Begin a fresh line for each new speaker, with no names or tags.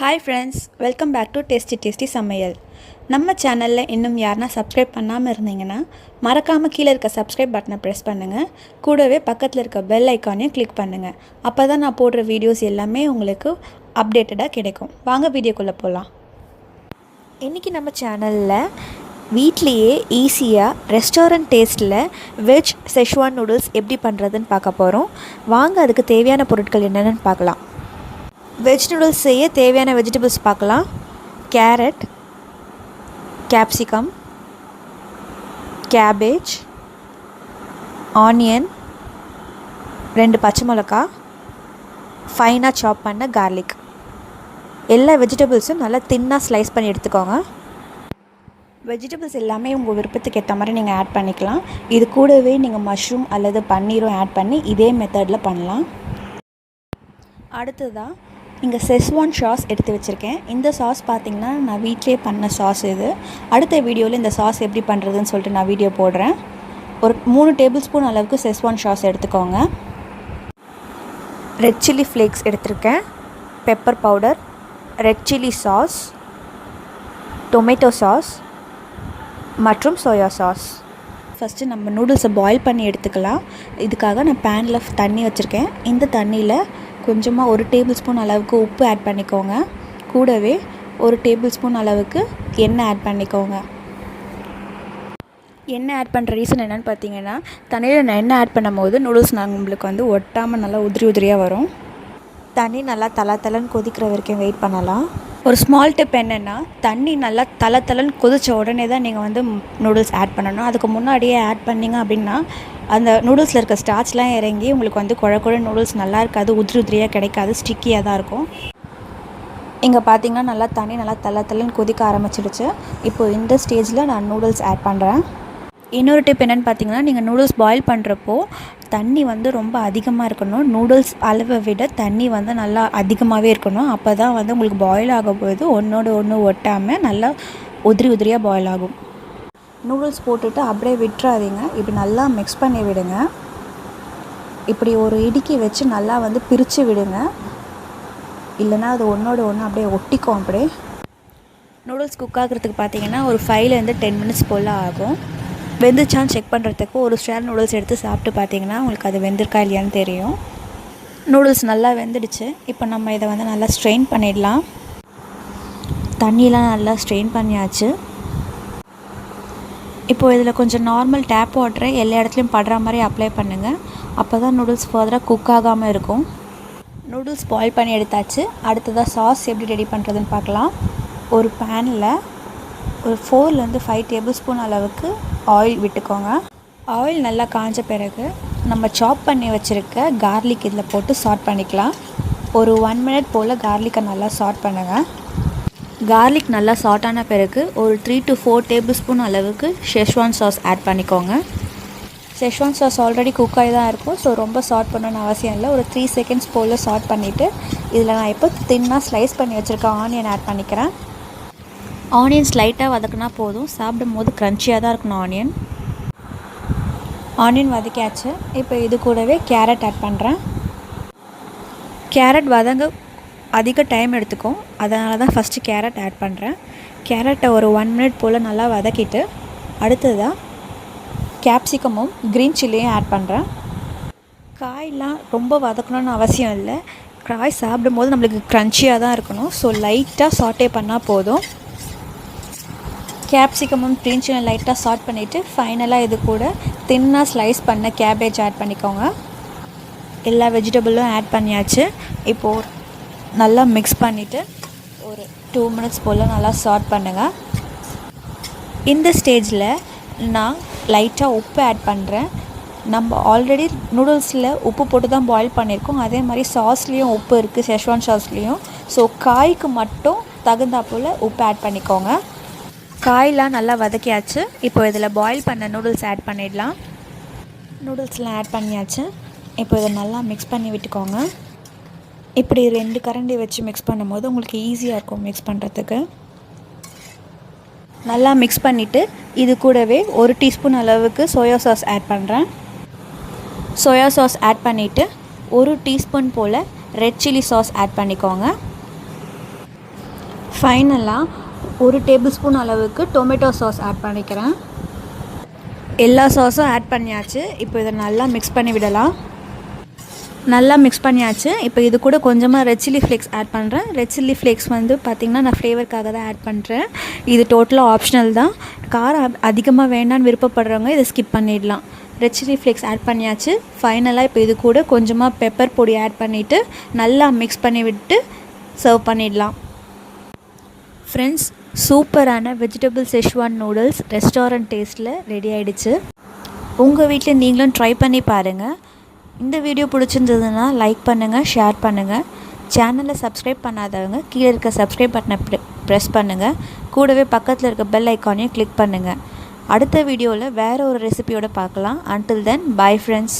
Hi friends, welcome back to Tastytastysamayal. நம்ம சேனலில் இன்னும் யாருனா சப்ஸ்கிரைப் பண்ணாமல் இருந்தீங்கன்னா மறக்காமல் கீழே இருக்க சப்ஸ்கிரைப் பட்டனை ப்ரெஸ் பண்ணுங்கள். கூடவே பக்கத்தில் இருக்க பெல் ஐக்கானையும் கிளிக் பண்ணுங்கள். அப்போ தான் நான் போடுற வீடியோஸ் எல்லாமே உங்களுக்கு அப்டேட்டடாக கிடைக்கும். வாங்க வீடியோக்குள்ளே போகலாம். இன்றைக்கி நம்ம சேனலில் வீட்லேயே ஈஸியாக ரெஸ்டாரண்ட் டேஸ்ட்டில் வெஜ் செஷ்வான் நூடுல்ஸ் எப்படி பண்ணுறதுன்னு பார்க்க போகிறோம். வாங்க அதுக்கு தேவையான பொருட்கள் என்னென்னு பார்க்கலாம். வெஜ் நூடுல்ஸ் செய்ய தேவையான வெஜிடபிள்ஸ் பார்க்கலாம். கேரட், கேப்சிகம், கேபேஜ், ஆனியன், 2 பச்சை மிளகா, ஃபைனாக சாப் பண்ண கார்லிக். எல்லா வெஜிடபிள்ஸும் நல்லா தின்னாக ஸ்லைஸ் பண்ணி எடுத்துக்கோங்க. வெஜிடபிள்ஸ் எல்லாமே உங்கள் விருப்பத்துக்கு ஏற்ற மாதிரி நீங்கள் ஆட் பண்ணிக்கலாம். இது கூடவே நீங்கள் மஷ்ரூம் அல்லது பன்னீரும் ஆட் பண்ணி இதே மெத்தடில் பண்ணலாம். அடுத்ததாக இங்கே செஸ்வான் சாஸ் எடுத்து வச்சுருக்கேன். இந்த சாஸ் பார்த்திங்கன்னா நான் வீட்டிலே பண்ண சாஸ் இது. அடுத்த வீடியோவில் இந்த சாஸ் எப்படி பண்ணுறதுன்னு சொல்லிட்டு நான் வீடியோ போடுறேன். ஒரு 3 டேபிள் ஸ்பூன் அளவுக்கு செஸ்வான் சாஸ் எடுத்துக்கோங்க. ரெட் சில்லி ஃப்ளேக்ஸ் எடுத்திருக்கேன், pepper powder, red chilli sauce, tomato sauce மற்றும் சோயா சாஸ். ஃபஸ்ட்டு நம்ம நூடுல்ஸை பாயில் பண்ணி எடுத்துக்கலாம். இதுக்காக நான் பேனில் தண்ணி வச்சுருக்கேன். இந்த தண்ணியில் கொஞ்சமாக 1 டேபிள் ஸ்பூன் அளவுக்கு உப்பு ஆட் பண்ணிக்கோங்க. கூடவே 1 டேபிள் ஸ்பூன் அளவுக்கு எண்ணெய் ஆட் பண்ணிக்கோங்க. எண்ணெய் ஆட் பண்ணுற ரீசன் என்னென்னு பார்த்தீங்கன்னா, தண்ணியில் நான் எண்ணெய் ஆட் பண்ணும் போது நூடுல்ஸ் நம்மளுக்கு ஒட்டாமல் நல்லா உதிரியாக வரும். தண்ணி நல்லா தளன்னு கொதிக்கிற வரைக்கும் வெயிட் பண்ணலாம். ஒரு ஸ்மால் டிப் என்னென்னா, தண்ணி நல்லா தளன்னு கொதித்த உடனே தான் நீங்கள் நூடுல்ஸ் ஆட் பண்ணணும். அதுக்கு முன்னாடியே ஆட் பண்ணிங்க அப்படின்னா அந்த நூடுல்ஸில் இருக்க ஸ்டார்ச்லாம் இறங்கி உங்களுக்கு குழ நூடுல்ஸ் நல்லா இருக்காது, உதிரியாக கிடைக்காது, ஸ்டிக்கியாக தான் இருக்கும். இங்கே பார்த்தீங்கன்னா தண்ணி நல்லா தளன்னு கொதிக்க ஆரம்பிச்சிடுச்சு. இப்போது இந்த ஸ்டேஜில் நான் நூடுல்ஸ் ஆட் பண்ணுறேன். இன்னொரு டிப் என்னென்னு பார்த்தீங்கன்னா, நீங்கள் நூடுல்ஸ் பாயில் பண்ணுறப்போ தண்ணி ரொம்ப அதிகமாக இருக்கணும். நூடுல்ஸ் அளவை விட தண்ணி நல்லா அதிகமாகவே இருக்கணும். அப்போ தான் உங்களுக்கு பாயில் ஆகும்போது ஒன்றோடு ஒன்று ஒட்டாமல் நல்லா உதிரியாக பாயில் ஆகும். நூடுல்ஸ் போட்டுட்டு அப்படியே விட்டுறாதீங்க. இப்படி நல்லா மிக்ஸ் பண்ணி விடுங்க. இப்படி ஒரு இடுக்கி வச்சு நல்லா பிரித்து விடுங்க. இல்லைனா அது ஒன்றோடு ஒன்று அப்படியே ஒட்டிக்கும். அப்படியே நூடுல்ஸ் குக் ஆகிறதுக்கு பார்த்தீங்கன்னா ஒரு 5 to 10 மினிட்ஸ் போல் ஆகும். வெந்துச்சான்னு செக் பண்ணுறதுக்கு ஒரு ஷேர் நூடுல்ஸ் எடுத்து சாப்பிட்டு பார்த்தீங்கன்னா உங்களுக்கு அது வெந்திருக்கா இல்லையான்னு தெரியும். நூடுல்ஸ் நல்லா வெந்துடுச்சு. இப்போ நம்ம இதை நல்லா ஸ்ட்ரெயின் பண்ணிடலாம். தண்ணியெலாம் நல்லா ஸ்ட்ரெயின் பண்ணியாச்சு. இப்போது இதில் கொஞ்சம் நார்மல் டேப் வாட்டரை எல்லா இடத்துலையும் படுற மாதிரி அப்ளை பண்ணுங்கள். அப்போ தான் நூடுல்ஸ் ஃபர்தராக குக் ஆகாமல் இருக்கும். நூடுல்ஸ் பாயில் பண்ணி எடுத்தாச்சு. அடுத்ததாக சாஸ் எப்படி ரெடி பண்ணுறதுன்னு பார்க்கலாம். ஒரு பேனில் ஒரு 4 to 5 டேபிள் ஸ்பூன் அளவுக்கு ஆயில் விட்டுக்கோங்க. ஆயில் நல்லா காஞ்ச பிறகு நம்ம சாப் பண்ணி வச்சுருக்க கார்லிக் இதில் போட்டு சாட் பண்ணிக்கலாம். ஒரு 1 minute போல் கார்லிக்கை நல்லா சாட் பண்ணுங்கள். கார்லிக் நல்லா சாட் ஆன பிறகு ஒரு 3 to 4 டேபிள் ஸ்பூன் அளவுக்கு ஷெஸ்வான் சாஸ் ஆட் பண்ணிக்கோங்க. ஷெஸ்வான் சாஸ் ஆல்ரெடி குக் ஆகி தான் இருக்கும். ஸோ ரொம்ப சாட் பண்ணணும்னு அவசியம் இல்லை. ஒரு 3 seconds போல் சாட் பண்ணிவிட்டு இதில் நான் இப்போ தின்னாக ஸ்லைஸ் பண்ணி வச்சுருக்க ஆனியன் ஆட் பண்ணிக்கிறேன். ஆனியன்ஸ் லைட்டாக வதக்குனா போதும். சாப்பிடும் போது க்ரன்ச்சியாக தான் இருக்கணும். ஆனியன் வதக்கியாச்சு. இப்போ இது கூடவே கேரட் ஆட் பண்ணுறேன். கேரட் வதங்க அதிக டைம் எடுத்துக்கும். அதனால தான் ஃபஸ்ட்டு கேரட் ஆட் பண்ணுறேன். கேரட்டை ஒரு 1 minute போல் நல்லா வதக்கிட்டு அடுத்ததாக கேப்சிகமும் க்ரீன் சில்லியும் ஆட் பண்ணுறேன். காயெலாம் ரொம்ப வதக்கணும்னு அவசியம் இல்லை. காய் சாப்பிடும்போது நம்மளுக்கு க்ரன்ச்சியாக தான் இருக்கணும். ஸோ லைட்டாக சாட்டே பண்ணால் போதும். கேப்சிகமும் க்ரீன் சில்லியும் லைட்டாக சாட் பண்ணிவிட்டு ஃபைனலாக இது கூட தின்னாக ஸ்லைஸ் பண்ண கேபேஜ் ஆட் பண்ணிக்கோங்க. எல்லா வெஜிடபிளும் ஆட் பண்ணியாச்சு. இப்போது நல்லா மிக்ஸ் பண்ணிவிட்டு ஒரு 2 minutes போல் நல்லா சாட் பண்ணுங்கள். இந்த ஸ்டேஜில் நான் லைட்டாக உப்பு ஆட் பண்ணுறேன். நம்ம ஆல்ரெடி நூடுல்ஸில் உப்பு போட்டு தான் பாயில் பண்ணியிருக்கோம். அதே மாதிரி சாஸ்லேயும் உப்பு இருக்குது, ஷெஸ்வான் சாஸ்லேயும். ஸோ காய்க்கு மட்டும் தகுந்தா போல் உப்பு ஆட் பண்ணிக்கோங்க. காயெலாம் நல்லா வதக்கியாச்சு. இப்போ இதில் பாயில் பண்ண நூடுல்ஸ் ஆட் பண்ணிடலாம். நூடுல்ஸ்லாம் ஆட் பண்ணியாச்சு. இப்போ இதை நல்லா மிக்ஸ் பண்ணி விட்டுக்கோங்க. இப்படி 2 கரண்டி வச்சு மிக்ஸ் பண்ணும்போது உங்களுக்கு ஈஸியாக இருக்கும் மிக்ஸ் பண்ணுறதுக்கு. நல்லா மிக்ஸ் பண்ணிவிட்டு இது கூடவே 1 டீஸ்பூன் அளவுக்கு சோயா சாஸ் ஆட் பண்ணுறேன். சோயா சாஸ் ஆட் பண்ணிவிட்டு 1 டீஸ்பூன் போல் ரெட் சில்லி சாஸ் ஆட் பண்ணிக்கோங்க. ஃபைனலாக 1 டேபிள் ஸ்பூன் அளவுக்கு டொமேட்டோ சாஸ் ஆட் பண்ணிக்கிறேன். எல்லா சாஸும் ஆட் பண்ணியாச்சு. இப்போ இதை நல்லா மிக்ஸ் பண்ணி விடலாம். நல்லா மிக்ஸ் பண்ணியாச்சு. இப்போ இது கூட கொஞ்சமாக ரெட் சில்லி ஃப்ளேக்ஸ் ஆட் பண்ணுறேன். ரெட் சில்லி ஃப்ளேக்ஸ் வந்து பார்த்திங்கன்னா நான் ஃப்ளேவருக்காக தான் ஆட் பண்ணுறேன். இது டோட்டலாக ஆப்ஷனல் தான். காரம் அதிகமாக வேண்டான்னு விருப்பப்படுறவங்க இதை ஸ்கிப் பண்ணிடலாம். ரெட் சில்லி ஃப்ளேக்ஸ் ஆட் பண்ணியாச்சு. ஃபைனலாக இப்போ இது கூட கொஞ்சமாக பெப்பர் பொடி ஆட் பண்ணிவிட்டு நல்லா மிக்ஸ் பண்ணி விட்டு சர்வ் பண்ணிடலாம். ஃப்ரெண்ட்ஸ், சூப்பரான வெஜிடபிள் செஷ்வான் நூடுல்ஸ் ரெஸ்டாரண்ட் டேஸ்ட்டில் ரெடி ஆகிடுச்சு. உங்கள் வீட்டில் நீங்களும் ட்ரை பண்ணி பாருங்கள். இந்த வீடியோ பிடிச்சிருந்ததுன்னா லைக் பண்ணுங்கள், ஷேர் பண்ணுங்கள். சேனலை சப்ஸ்கிரைப் பண்ணாதவங்க கீழே இருக்க சப்ஸ்கிரைப் பட்டனை ப்ரெஸ் பண்ணுங்கள். கூடவே பக்கத்தில் இருக்க பெல் ஐக்கானையும் கிளிக் பண்ணுங்கள். அடுத்த வீடியோவில் வேறு ஒரு ரெசிபியோடு பார்க்கலாம். Until then, bye friends.